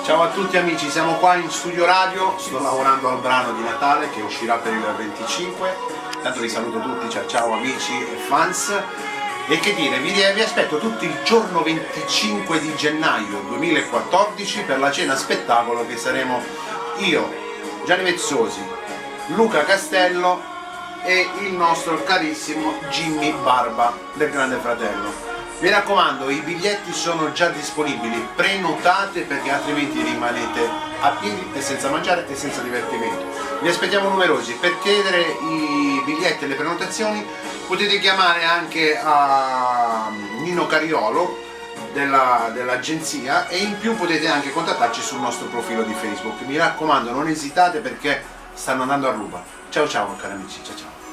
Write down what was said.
Ciao a tutti amici, siamo qua in studio radio, sto lavorando al brano di Natale che uscirà per il 25, tanto vi saluto tutti, ciao ciao amici e fans, e che dire, vi aspetto tutti il giorno 25 di gennaio 2014 per la cena spettacolo che saremo io, Gianni Vezzosi, Luca Castello e il nostro carissimo Jimmy Barba del Grande Fratello. Mi raccomando, i biglietti sono già disponibili, prenotate perché altrimenti rimanete a piedi e senza mangiare e senza divertimento. Vi aspettiamo numerosi. Per chiedere i biglietti e le prenotazioni potete chiamare anche a Nino Cariolo dell'agenzia e in più potete anche contattarci sul nostro profilo di Facebook. Mi raccomando, non esitate perché stanno andando a ruba. Ciao ciao cari amici, ciao ciao.